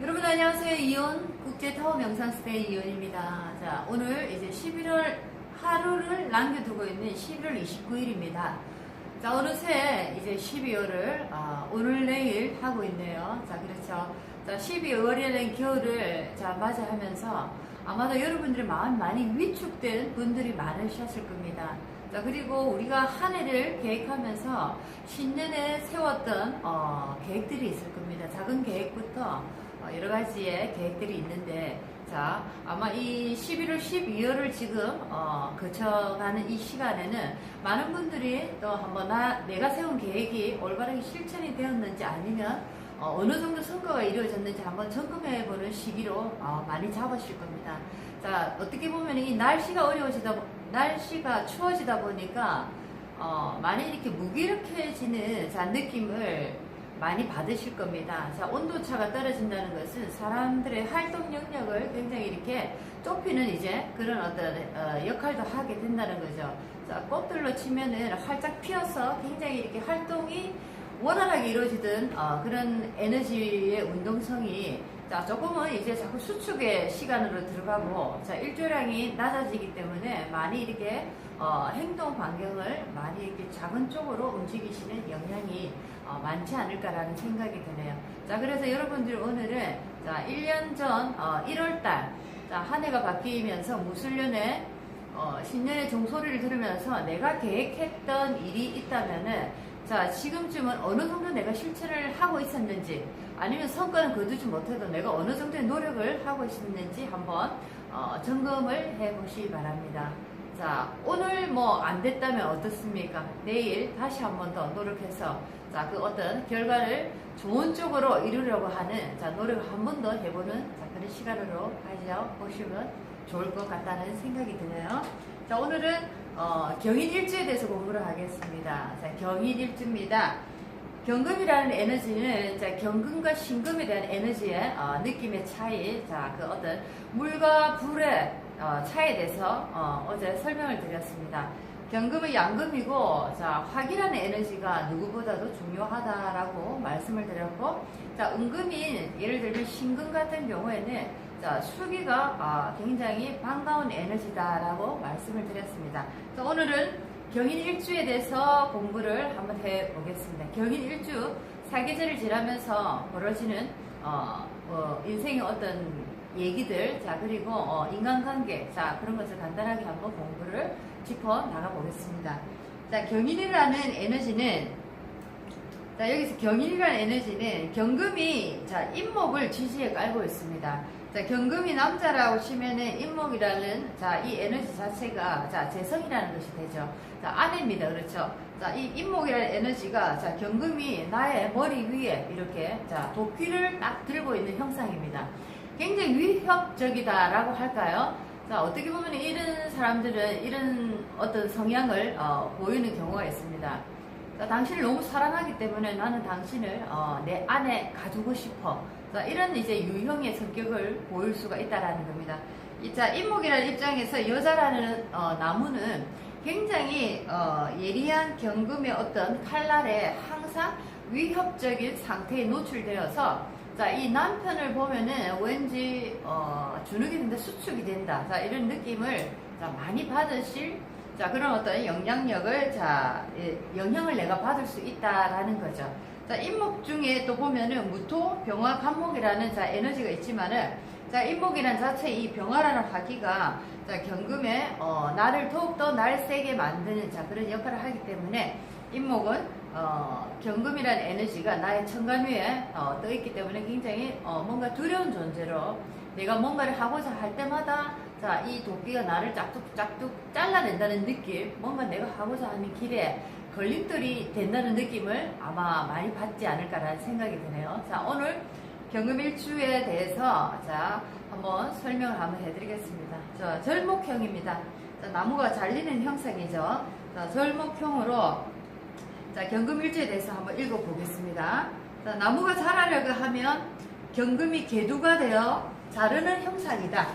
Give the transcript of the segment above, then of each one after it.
여러분 안녕하세요. 이온 국제타워 명상스테이 이온입니다. 자, 오늘 이제 11월 하루를 남겨두고 있는 11월 29일입니다. 자, 어느새 이제 12월을 오늘 내일 하고 있네요. 자, 그렇죠. 자, 12월에는 겨울을 맞이하면서 아마도 여러분들의 마음 많이 위축된 분들이 많으셨을 겁니다. 자, 그리고 우리가 한 해를 계획하면서 신년에 세웠던 계획들이 있을 겁니다. 작은 계획부터 여러 가지의 계획들이 있는데, 자, 아마 이 11월, 12월을 지금 거쳐가는 이 시간에는 많은 분들이 또 한번 내가 세운 계획이 올바르게 실천이 되었는지 아니면 어느 정도 성과가 이루어졌는지 한번 점검해 보는 시기로 많이 잡으실 겁니다. 자, 어떻게 보면 이 날씨가 추워지다 보니까 많이 이렇게 무기력해지는 느낌을 많이 받으실 겁니다. 자, 온도차가 떨어진다는 것은 사람들의 활동 영역을 굉장히 이렇게 좁히는 이제 그런 어떤 역할도 하게 된다는 거죠. 자, 꽃들로 치면은 활짝 피어서 굉장히 이렇게 활동이 원활하게 이루어지던 그런 에너지의 운동성이 조금은 이제 자꾸 수축의 시간으로 들어가고, 일조량이 낮아지기 때문에 많이 이렇게 행동 반경을 많이 이렇게 작은 쪽으로 움직이시는 영향이 많지 않을까라는 생각이 드네요. 자, 그래서 여러분들 오늘은 1년 전 1월달 한 해가 바뀌면서 무술년에 신년의 종소리를 들으면서 내가 계획했던 일이 있다면은 지금쯤은 어느 정도 내가 실천을 하고 있었는지, 아니면 성과는 거두지 못해도 내가 어느 정도의 노력을 하고 있었는지 한번 점검을 해 보시기 바랍니다. 자, 오늘 안 됐다면 어떻습니까? 내일 다시 한 번 더 노력해서 그 어떤 결과를 좋은 쪽으로 이루려고 하는 노력을 한 번 더 해보는 그런 시간으로 가져보시면 좋을 것 같다는 생각이 드네요. 자, 오늘은 경인일주에 대해서 공부를 하겠습니다. 자, 경인일주입니다. 경금이라는 에너지는 경금과 신금에 대한 에너지의 느낌의 차이, 그 어떤 물과 불의 차이에 대해서 어제 설명을 드렸습니다. 경금은 양금이고, 화기라는 에너지가 누구보다도 중요하다라고 말씀을 드렸고, 은금인 예를 들면 신금 같은 경우에는 수기가 굉장히 반가운 에너지다라고 말씀을 드렸습니다. 오늘은 경인일주에 대해서 공부를 한번 해보겠습니다. 경인일주 사계절을 지나면서 벌어지는 인생의 어떤 얘기들, 그리고 인간관계, 그런 것을 간단하게 한번 공부를 짚어 나가보겠습니다. 경인이라는 에너지는, 여기서 경인이라는 에너지는 경금이 임목을 지지에 깔고 있습니다. 경금이 남자라고 치면은 임목이라는 이 에너지 자체가 재성이라는 것이 되죠. 아내입니다. 그렇죠. 이 임목이라는 에너지가 경금이 나의 머리 위에 이렇게 도끼를 딱 들고 있는 형상입니다. 굉장히 위협적이다라고 할까요? 어떻게 보면 이런 사람들은 이런 어떤 성향을 보이는 경우가 있습니다. 당신을 너무 사랑하기 때문에 나는 당신을 내 안에 가두고 싶어. 이런 이제 유형의 성격을 보일 수가 있다라는 겁니다. 임목이라는 입장에서 여자라는 나무는 굉장히 예리한 경금의 어떤 칼날에 항상 위협적인 상태에 노출되어서 이 남편을 보면은 왠지 주눅이 된다, 수축이 된다, 이런 느낌을 많이 받으실 그런 어떤 영향력을 영향을 내가 받을 수 있다라는 거죠. 임목 중에 또 보면은 무토, 병화, 간목이라는 에너지가 있지만은 임목이라는 자체 이 병화라는 화기가 경금에 나를 더욱더 날세게 만드는 그런 역할을 하기 때문에 임목은 경금이라는 에너지가 나의 천간 위에 떠 있기 때문에 굉장히 뭔가 두려운 존재로 내가 뭔가를 하고자 할 때마다 이 도끼가 나를 짝뚝짝뚝 잘라낸다는 느낌, 뭔가 내가 하고자 하는 길에 걸림돌이 된다는 느낌을 아마 많이 받지 않을까라는 생각이 드네요. 오늘 경금일주에 대해서 한번 설명을 한번 해드리겠습니다. 절목형입니다. 나무가 잘리는 형상이죠. 절목형으로 경금일주에 대해서 한번 읽어보겠습니다. 나무가 자라려고 하면 경금이 계두가 되어 자르는 형상이다.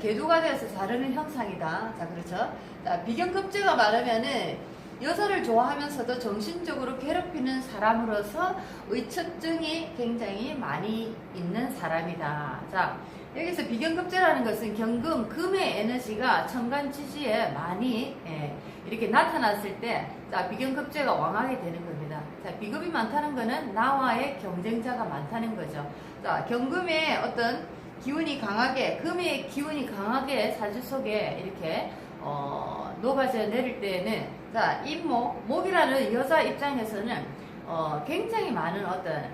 계두가 되어서 자르는 형상이다. 그렇죠. 비경급제가 말하면은 여자를 좋아하면서도 정신적으로 괴롭히는 사람으로서 의처증이 굉장히 많이 있는 사람이다. 자, 여기서 비견급제라는 것은 경금, 금의 에너지가 천간지지에 많이 이렇게 나타났을 때, 자, 비견급제가 왕하게 되는 겁니다. 자, 비급이 많다는 것은 나와의 경쟁자가 많다는 거죠. 자, 경금의 어떤 기운이 강하게, 금의 기운이 강하게 사주 속에 이렇게 녹아져 내릴 때에는, 자, 임목, 목이라는 여자 입장에서는 굉장히 많은 어떤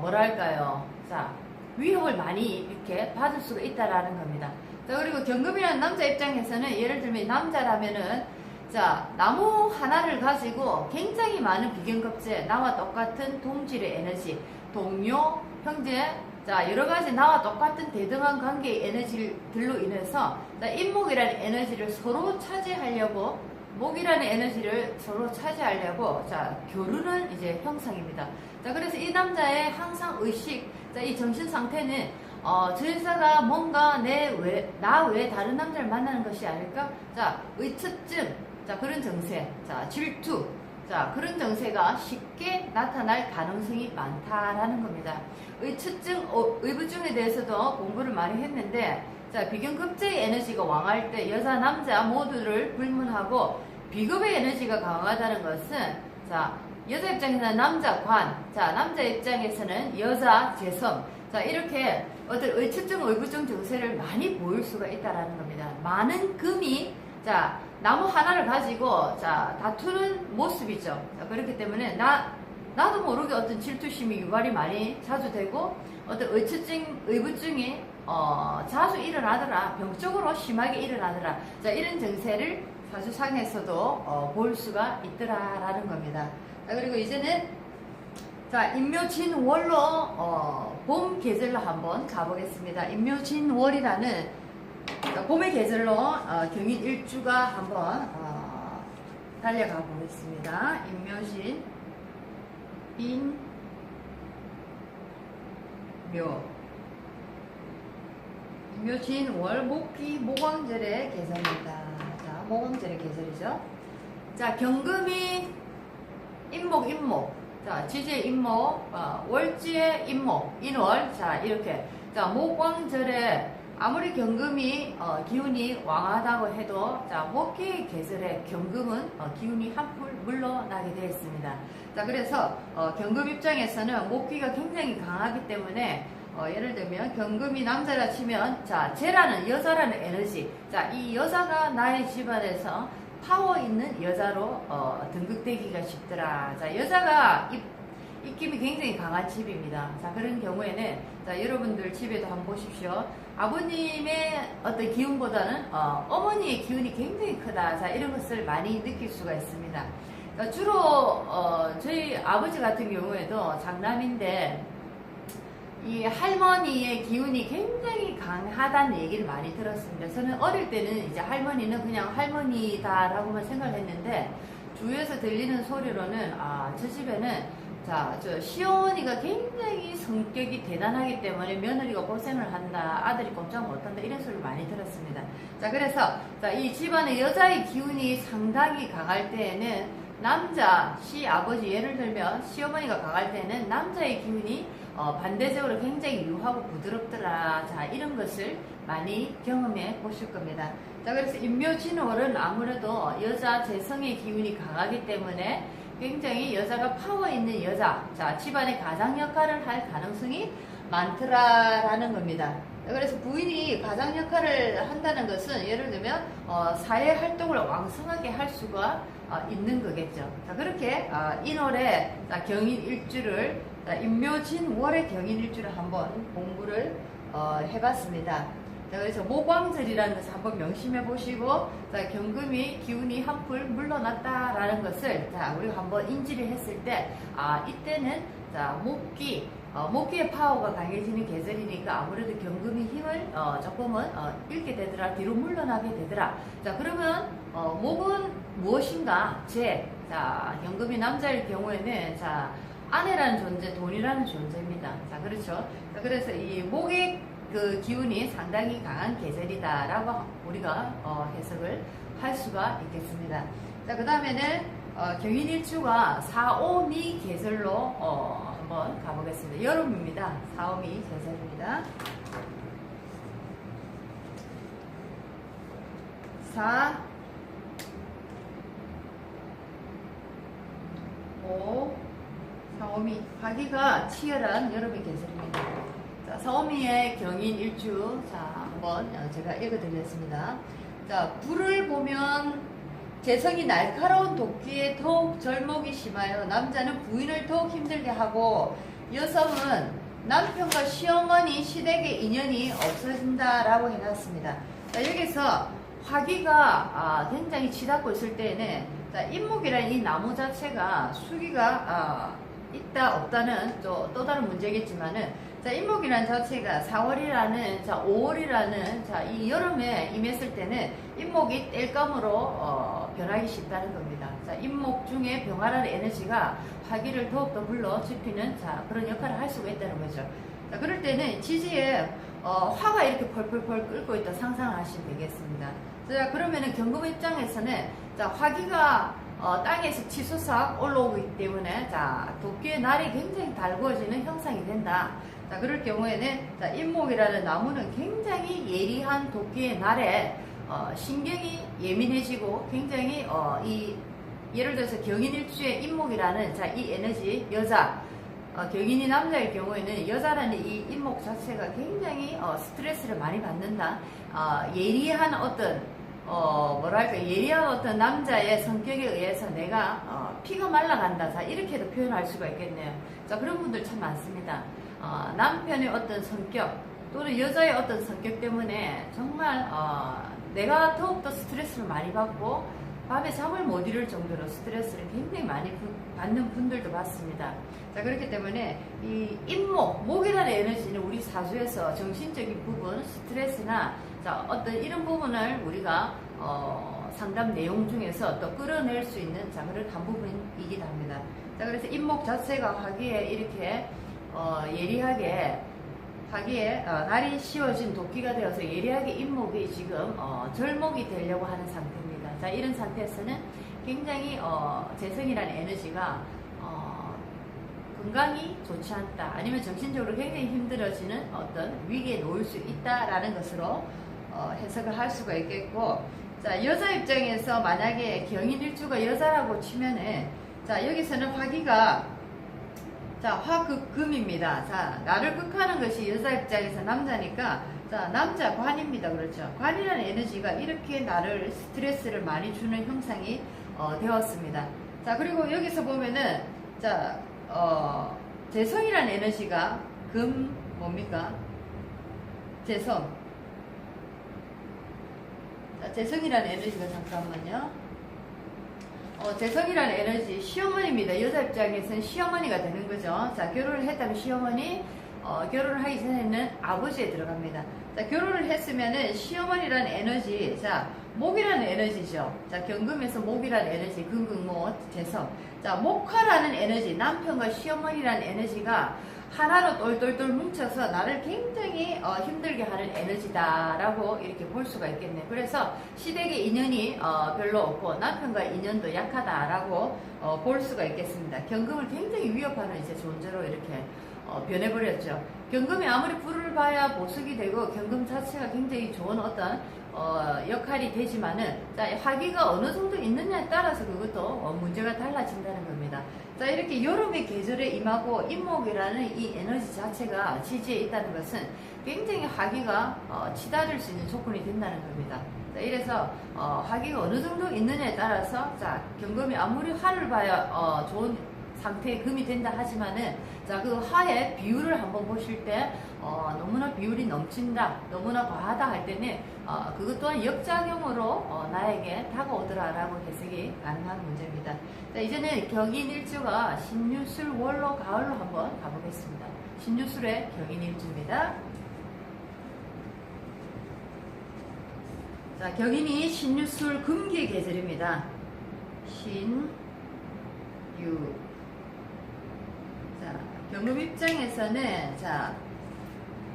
뭐랄까요, 자, 위협을 많이 이렇게 받을 수가 있다라는 겁니다. 자, 그리고 경금이라는 남자 입장에서는 예를 들면 남자라면은, 자, 나무 하나를 가지고 굉장히 많은 비견급제, 나와 똑같은 동질의 에너지, 동료, 형제, 자, 여러가지 나와 똑같은 대등한 관계의 에너지들로 인해서, 자, 임목이라는 에너지를 서로 차지하려고, 목이라는 에너지를 서로 차지하려고, 자, 교류는 이제 형성입니다. 자, 그래서 이 남자의 항상 의식, 자, 이 정신 상태는 저 여자가 뭔가 나 외에 다른 남자를 만나는 것이 아닐까? 자, 의처증, 자, 그런 정세, 자, 질투, 자, 그런 정세가 쉽게 나타날 가능성이 많다라는 겁니다. 의처증, 의부증에 대해서도 공부를 많이 했는데, 자, 비견급제의 에너지가 왕할 때 여자, 남자 모두를 불문하고 비급의 에너지가 강하다는 것은, 자, 여자 입장에서는 남자 관, 자, 남자 입장에서는 여자 재성, 자, 이렇게 어떤 의처증, 의부증 정세를 많이 보일 수가 있다라는 겁니다. 많은 금이, 자, 나무 하나를 가지고, 자, 다투는 모습이죠. 자, 그렇기 때문에 나도 모르게 어떤 질투심이 유발이 많이 자주 되고, 어떤 의처증, 의부증이 자주 일어나더라, 병적으로 심하게 일어나더라, 자, 이런 정세를 사주상에서도 볼 수가 있더라라는 겁니다. 자, 그리고 이제는, 자, 임묘진월로 봄 계절로 한번 가보겠습니다. 임묘진월이라는 봄의 계절로 경인 일주가 한번 달려가 보겠습니다. 임묘진, 임묘진월, 목기, 모광절의 계절입니다. 자, 모광절의 계절이죠. 자, 경금이 임목, 자, 지지의 임목, 월지의 임목, 인월, 자, 이렇게. 자, 모광절에 아무리 경금이 기운이 왕하다고 해도, 자, 목기의 계절에 경금은 기운이 한풀 물러나게 되어 있습니다. 자, 그래서 경금 입장에서는 목기가 굉장히 강하기 때문에 예를 들면 경금이 남자라 치면, 자, 쟤라는 여자라는 에너지, 자, 이 여자가 나의 집안에서 파워 있는 여자로 등극되기가 쉽더라. 자, 여자가 입김이 굉장히 강한 집입니다. 자, 그런 경우에는, 자, 여러분들 집에도 한번 보십시오. 아버님의 어떤 기운보다는 어머니의 기운이 굉장히 크다. 자, 이런 것을 많이 느낄 수가 있습니다. 그러니까 주로 저희 아버지 같은 경우에도 장남인데, 이 할머니의 기운이 굉장히 강하다는 얘기를 많이 들었습니다. 저는 어릴 때는 이제 할머니는 그냥 할머니다라고만 생각을 했는데, 주위에서 들리는 소리로는, 저 집에는, 자, 저 시어머니가 굉장히 성격이 대단하기 때문에 며느리가 고생을 한다, 아들이 꼼짝 못한다, 이런 소리를 많이 들었습니다. 자, 그래서, 자, 이 집안의 여자의 기운이 상당히 강할 때에는 남자, 시아버지, 예를 들면 시어머니가 강할 때는 남자의 기운이 반대적으로 굉장히 유하고 부드럽더라. 자, 이런 것을 많이 경험해 보실 겁니다. 자, 그래서 임묘진월은 아무래도 여자 재성의 기운이 강하기 때문에 굉장히 여자가 파워 있는 여자, 자, 집안의 가장 역할을 할 가능성이 많더라라는 겁니다. 그래서 부인이 가장 역할을 한다는 것은 예를 들면 사회 활동을 왕성하게 할 수가 있는 거겠죠. 자, 그렇게 인월에 경인 일주를, 임묘진월의 경인 일주를 한번 공부를 해봤습니다. 자, 그래서 모광절이라는 것을 한번 명심해 보시고, 자, 경금이 기운이 한풀 물러났다라는 것을, 자, 우리가 한번 인지를 했을 때, 이때는, 자, 목기의 파워가 강해지는 계절이니까 아무래도 경금이 힘을 조금은 잃게 되더라, 뒤로 물러나게 되더라. 자, 그러면 목은 무엇인가? 자, 경금이 남자일 경우에는, 자, 아내라는 존재, 돈이라는 존재입니다. 자, 그렇죠. 자, 그래서 이 목의 그 기운이 상당히 강한 계절이다라고 우리가 해석을 할 수가 있겠습니다. 자, 그 다음에는 경인일주가 4,5미 계절로 한번 가보겠습니다. 여름입니다. 4,5미 계절입니다. 4, 5, 4,5미 화기가 치열한 여름의 계절입니다. 자, 4,5미의 경인일주 자 한번 제가 읽어드리겠습니다. 자, 불을 보면 재성이 날카로운 도끼에 더욱 절목이 심하여 남자는 부인을 더욱 힘들게 하고 여성은 남편과 시어머니 시댁의 인연이 없어진다라고 해놨습니다. 자, 여기서 화기가 굉장히 치닫고 있을 때에는 자, 인목이라는 이 나무 자체가 수기가 있다 없다는 또 다른 문제겠지만은 자, 인목이라는 자체가 4월이라는 5월이라는 이 여름에 임했을 때는 인목이 땔감으로 변하기 쉽다는 겁니다. 자, 인목 중에 병화라는 에너지가 화기를 더욱더 불러지피는 그런 역할을 할 수가 있다는 거죠. 자, 그럴 때는 지지에 화가 이렇게 펄펄펄 끓고 있다 상상을 하시면 되겠습니다. 자, 그러면은 경금 입장에서는 자, 화기가 땅에서 치솟아 올라오기 때문에 도끼의 날이 굉장히 달구어지는 형상이 된다. 자, 그럴 경우에는 인목이라는 나무는 굉장히 예리한 도끼의 날에 신경이 예민해지고 굉장히 예를 들어서 경인일주의 인목이라는 이 에너지 여자 경인이 남자일 경우에는 여자라는 이 인목 자체가 굉장히 스트레스를 많이 받는다. 예리한 예리한 어떤 남자의 성격에 의해서 내가 피가 말라간다. 자, 이렇게도 표현할 수가 있겠네요. 자, 그런 분들 참 많습니다. 남편의 어떤 성격 또는 여자의 어떤 성격 때문에 정말 내가 더욱더 스트레스를 많이 받고 밤에 잠을 못 이룰 정도로 스트레스를 굉장히 많이 받는 분들도 많습니다. 자, 그렇기 때문에 이 목이라는 에너지는 우리 사주에서 정신적인 부분, 스트레스나 어떤 이런 부분을 우리가 상담 내용 중에서 또 끌어낼 수 있는 그런 한 부분이기도 합니다. 자, 그래서 인목 자체가 화기에 이렇게 예리하게 화기에 날이 씌워진 도끼가 되어서 예리하게 인목이 지금 절목이 되려고 하는 상태입니다. 자, 이런 상태에서는 굉장히 재성이라는 에너지가 건강이 좋지 않다 아니면 정신적으로 굉장히 힘들어지는 어떤 위기에 놓일 수 있다라는 것으로 해석을 할 수가 있겠고, 자, 여자 입장에서 만약에 경인일주가 여자라고 치면은 자, 여기서는 화기가 화극금입니다. 자, 나를 극하는 것이 여자 입장에서 남자니까 남자 관입니다. 그렇죠. 관이라는 에너지가 이렇게 나를 스트레스를 많이 주는 형상이 되었습니다. 자, 그리고 여기서 보면은 재성이라는 에너지가 뭡니까? 재성. 자, 재성이라는 에너지가 잠깐만요. 재성이라는 에너지 시어머니입니다. 여자 입장에서는 시어머니가 되는 거죠. 자, 결혼을 했다면 시어머니, 결혼을 하기 전에는 아버지에 들어갑니다. 자, 결혼을 했으면은 시어머니라는 에너지, 목이라는 에너지죠. 자, 경금에서 목이라는 에너지, 금금모, 재성. 자, 목화라는 에너지, 남편과 시어머니라는 에너지가 하나로 똘똘똘 뭉쳐서 나를 굉장히 힘들게 하는 에너지다라고 이렇게 볼 수가 있겠네요. 그래서 시댁의 인연이 별로 없고 남편과 인연도 약하다라고 볼 수가 있겠습니다. 경금을 굉장히 위협하는 이제 존재로 이렇게 변해버렸죠. 경금이 아무리 불을 봐야 보석이 되고 경금 자체가 굉장히 좋은 어떤 역할이 되지만은 화기가 어느 정도 있느냐에 따라서 그것도 문제가 달라진다는 겁니다. 자, 이렇게 여름의 계절에 임하고 인목이라는 이 에너지 자체가 지지에 있다는 것은 굉장히 화기가 치달을 수 있는 조건이 된다는 겁니다. 자, 이래서 화기가 어느 정도 있느냐에 따라서 경금이 아무리 화를 봐야 좋은 상태의 금이 된다 하지만은 그 화의 비율을 한번 보실 때 너무나 비율이 넘친다, 너무나 과하다 할 때는 그것 또한 역작용으로 나에게 다가오더라라고 해석이 가능한 문제입니다. 자, 이제는 경인일주가 신유술월로 가을로 한번 가보겠습니다. 신유술의 경인일주입니다. 자, 경인이 신유술 금기의 계절입니다. 신유. 자, 경금 입장에서는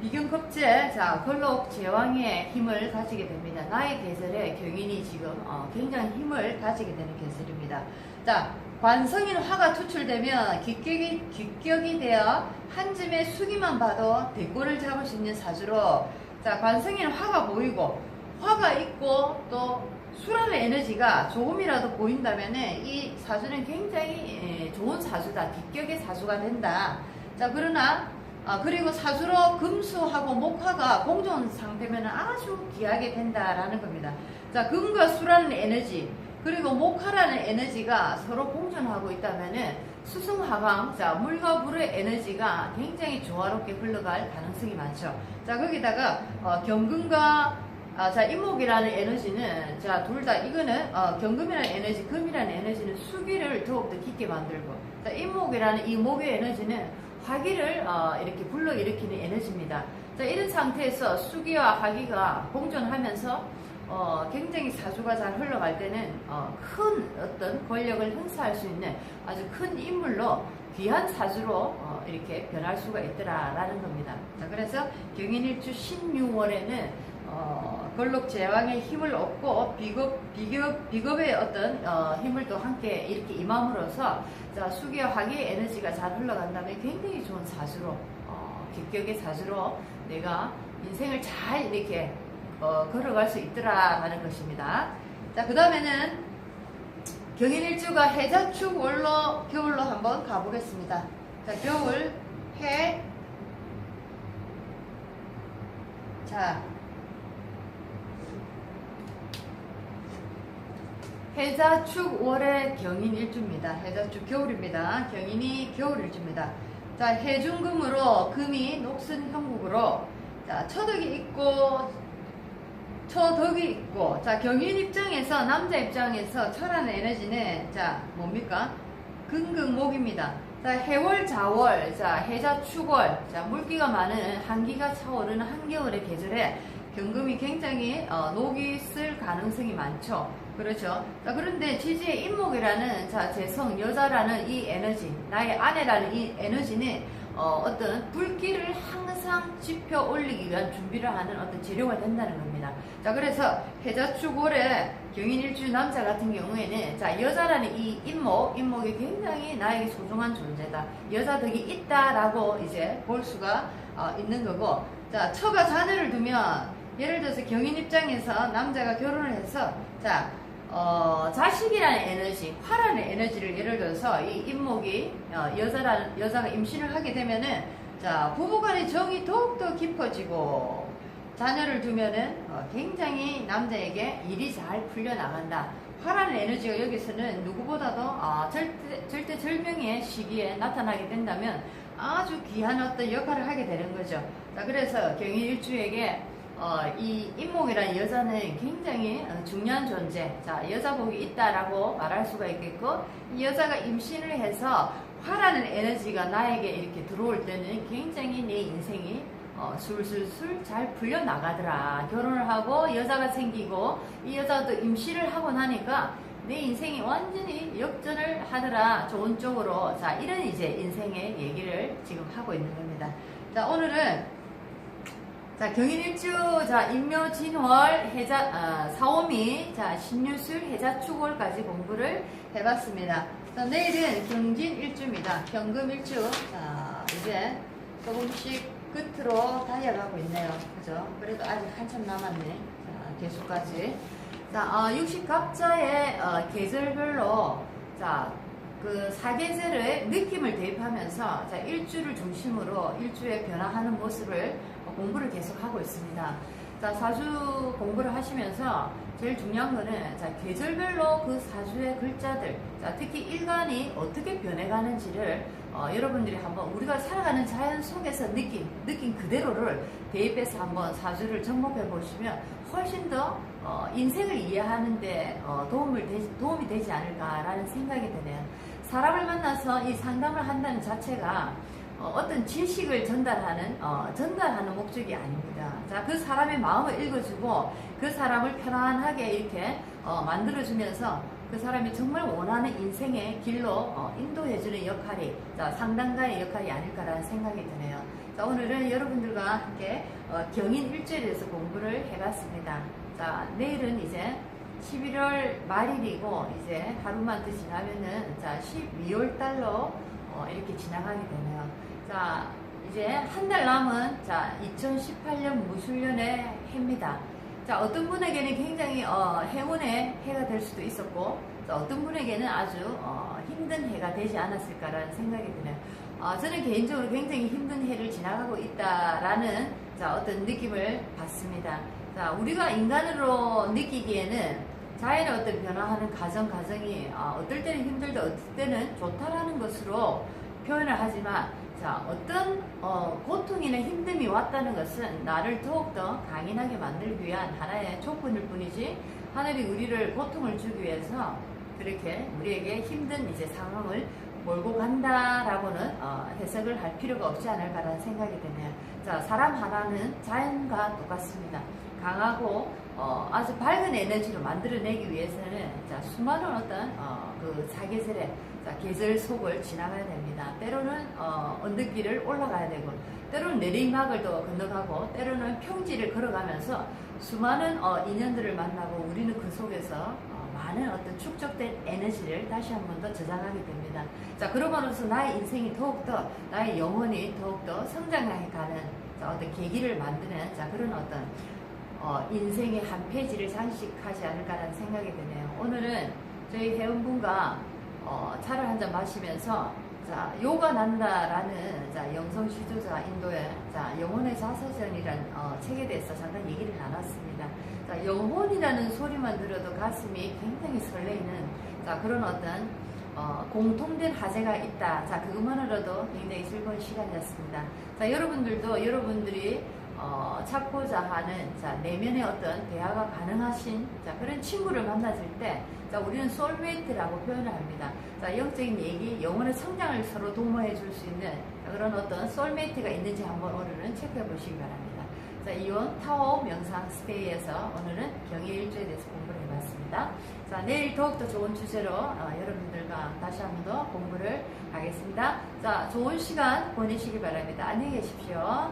비경급제, 걸록 제왕의 힘을 가지게 됩니다. 나의 계절에 경인이 지금 굉장히 힘을 가지게 되는 계절입니다. 자, 관성인 화가 투출되면 기격이 되어 한 줌의 수기만 봐도 대꼬를 잡을 수 있는 사주로, 자, 관성인 화가 보이고 화가 있고 또 수라는 에너지가 조금이라도 보인다면 이 사주는 굉장히 좋은 사주다. 기격의 사주가 된다. 자, 그러나 그리고 사주로 금수하고 목화가 공존 상태면 아주 귀하게 된다라는 겁니다. 자, 금과 수라는 에너지 그리고 목화라는 에너지가 서로 공존하고 있다면은 수승화강, 자, 물과 불의 에너지가 굉장히 조화롭게 흘러갈 가능성이 많죠. 자, 거기다가 경금과 자, 임목이라는 에너지는, 자, 둘 다, 이거는, 경금이라는 에너지, 금이라는 에너지는 수기를 더욱더 깊게 만들고, 자, 임목이라는 이 목의 에너지는 화기를, 이렇게 불러일으키는 에너지입니다. 자, 이런 상태에서 수기와 화기가 공존하면서, 굉장히 사주가 잘 흘러갈 때는, 큰 어떤 권력을 행사할 수 있는 아주 큰 인물로 귀한 사주로, 이렇게 변할 수가 있더라라는 겁니다. 자, 그래서 경인일주 16월에는, 걸록 제왕의 힘을 얻고 비겁의 어떤 힘을 또 함께 이렇게 임함으로써, 자, 수기와 화기의 에너지가 잘 흘러간다면 굉장히 좋은 사주로, 기격의 사주로 내가 인생을 잘 이렇게 걸어갈 수 있더라 하는 것입니다. 자, 그 다음에는 경인일주가 해자축 월로 겨울로 한번 가보겠습니다. 자, 겨울 해, 자, 해자축 월의 경인일주입니다. 해자축 겨울입니다. 경인이 겨울일주입니다. 자, 해중금으로 금이 녹슨 형국으로, 자, 처덕이 있고 처덕이 있고, 자, 경인 입장에서, 남자 입장에서 철하는 에너지는, 자, 뭡니까? 금극목입니다. 자, 해월 자월, 자, 해자축월, 자, 물기가 많은 한기가 차오르는 한겨울의 계절에 경금이 굉장히 녹이 있을 가능성이 많죠. 그렇죠. 자, 그런데 지지의 인목이라는, 자, 재성, 여자라는 이 에너지, 나의 아내라는 이 에너지는 어떤 불길을 항상 지펴 올리기 위한 준비를 하는 어떤 재료가 된다는 겁니다. 자, 그래서 해자축월의 경인일주 남자 같은 경우에는, 자, 여자라는 이 인목이 굉장히 나에게 소중한 존재다. 여자 덕이 있다라고 이제 볼 수가 있는 거고, 자, 처가 자녀를 두면, 예를 들어서 경인 입장에서 남자가 결혼을 해서, 자, 자식이라는 에너지, 화라는 에너지를 예를 들어서 이 인목이, 여자가 임신을 하게 되면은, 자, 부부간의 정이 더욱더 깊어지고, 자녀를 두면은, 굉장히 남자에게 일이 잘 풀려나간다. 화라는 에너지가 여기서는 누구보다도, 절대절명의 시기에 나타나게 된다면 아주 귀한 어떤 역할을 하게 되는 거죠. 자, 그래서 경인일주에게 이 인목이라는 여자는 굉장히 중요한 존재, 자, 여자복이 있다라고 말할 수가 있겠고, 이 여자가 임신을 해서 화라는 에너지가 나에게 이렇게 들어올 때는 굉장히 내 인생이 술술술 잘 풀려나가더라. 결혼을 하고 여자가 생기고 이 여자도 임신을 하고 나니까 내 인생이 완전히 역전을 하더라. 좋은 쪽으로. 자, 이런 이제 인생의 얘기를 지금 하고 있는 겁니다. 자, 오늘은, 자, 경인일주, 자, 인묘진월, 사오미, 자, 신유술, 해자축월까지 공부를 해봤습니다. 자, 내일은 경진일주입니다. 경금일주. 자, 이제 조금씩 끝으로 달려가고 있네요. 그죠? 그래도 아직 한참 남았네. 자, 개수까지. 자, 60갑자의 계절별로, 자, 그 사계절의 느낌을 대입하면서, 자, 일주를 중심으로 일주에 변화하는 모습을 공부를 계속하고 있습니다. 자, 사주 공부를 하시면서 제일 중요한 거는, 자, 계절별로 그 사주의 글자들, 자, 특히 일간이 어떻게 변해가는지를 여러분들이 한번 우리가 살아가는 자연 속에서 느낀 그대로를 대입해서 한번 사주를 접목해 보시면 훨씬 더 인생을 이해하는데 도움이 되지 않을까라는 생각이 드네요. 사람을 만나서 이 상담을 한다는 자체가 어떤 지식을 전달하는 목적이 아닙니다. 자, 그 사람의 마음을 읽어주고 그 사람을 편안하게 이렇게 만들어주면서 그 사람이 정말 원하는 인생의 길로 인도해주는 역할이, 자, 상담가의 역할이 아닐까라는 생각이 드네요. 자, 오늘은 여러분들과 함께 경인 일주에 대해서 공부를 해봤습니다. 자, 내일은 이제 11월 말일이고 이제 하루만 더 지나면은 자 12월 달로 이렇게 지나가게 되네요. 자 이제 한 달 남은 자 2018년 무술년의 해입니다. 자 어떤 분에게는 굉장히 행운의 해가 될 수도 있었고 자, 어떤 분에게는 아주 힘든 해가 되지 않았을까라는 생각이 드네요. 저는 개인적으로 굉장히 힘든 해를 지나가고 있다라는 자 어떤 느낌을 받습니다. 자 우리가 인간으로 느끼기에는 자연의 어떤 변화하는 과정이 어떨 때는 힘들다 어떨 때는 좋다라는 것으로 표현을 하지만 자 어떤 고통이나 힘듦이 왔다는 것은 나를 더욱더 강인하게 만들기 위한 하나의 조건일 뿐이지 하늘이 우리를 고통을 주기 위해서 그렇게 우리에게 힘든 이제 상황을 몰고 간다라고는 해석을 할 필요가 없지 않을까라는 생각이 드네요. 자 사람 하나는 자연과 똑같습니다. 강하고 아주 밝은 에너지로 만들어내기 위해서는 자, 수많은 어떤 그 사계절의 계절 속을 지나가야 됩니다. 때로는 언덕길을 올라가야 되고 때로는 내리막을 또 건너가고 때로는 평지를 걸어가면서 수많은 인연들을 만나고 우리는 그 속에서 많은 어떤 축적된 에너지를 다시 한 번 더 저장하게 됩니다. 자 그러므로서 나의 인생이 더욱더 나의 영혼이 더욱더 성장해 가는 어떤 계기를 만드는 자 그런 어떤 인생의 한 페이지를 장식하지 않을까라는 생각이 드네요. 오늘은 저희 회원분과 차를 한잔 마시면서 자 요가 난다라는 자 영성 지도자 인도의 자 영혼의 자서전이라는 책에 대해서 잠깐 얘기를 나눴습니다. 자 영혼이라는 소리만 들어도 가슴이 굉장히 설레이는 자 그런 어떤 공통된 화제가 있다. 자 그것만으로도 굉장히 즐거운 시간이었습니다. 자 여러분들도 여러분들이 찾고자 하는 자 내면의 어떤 대화가 가능하신 자 그런 친구를 만났을 때 자 우리는 소울메이트라고 표현을 합니다. 자 영적인 얘기, 영혼의 성장을 서로 도모해 줄 수 있는 자, 그런 어떤 소울메이트가 있는지 한번 오늘은 체크해 보시기 바랍니다. 자 이온 타오 명상 스테이에서 오늘은 경의일주에 대해서 공부를 해봤습니다. 자 내일 더욱더 좋은 주제로 여러분들과 다시 한 번 더 공부를 하겠습니다. 자 좋은 시간 보내시기 바랍니다. 안녕히 계십시오.